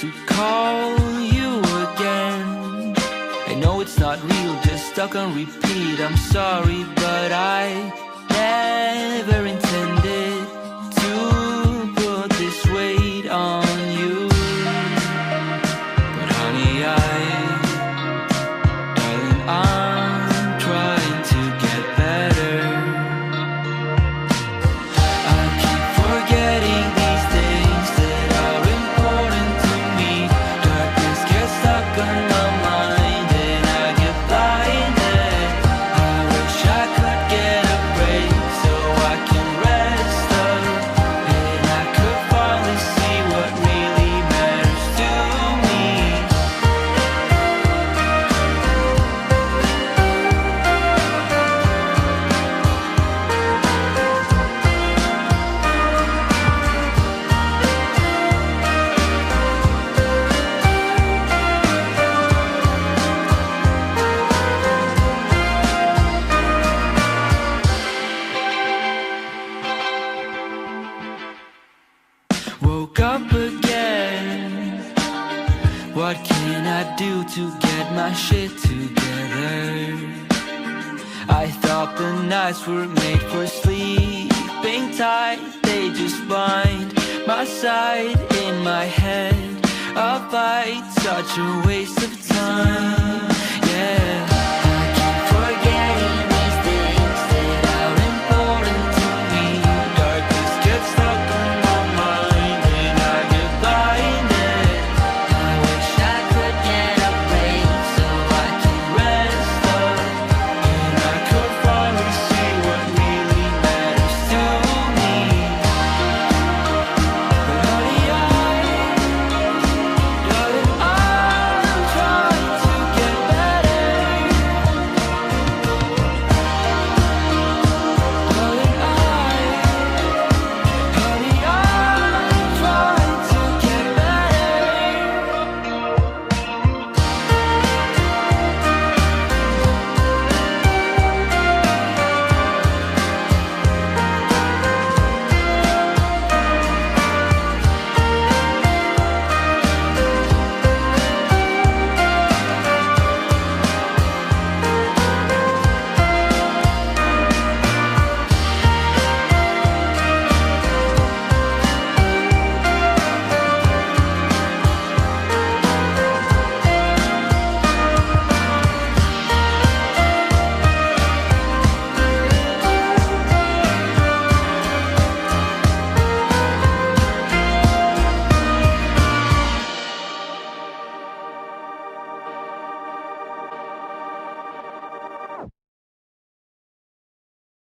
to call you again. I know it's not real, just stuck on repeat. I'm sorry, but I never intended to put this weight on you. But honey, darling, I'm trying to get better. I keep forgetting these things that are important to me. Darkness gets stuck on my mind and I get blinded. I wish I could get a break so I can rest up and I could finally see what really matters to me. Woke up again. What can I do to get my shit together? I thought the nights were made for sleeping tight. They just bind my side in my head. A fight, such a waste of time.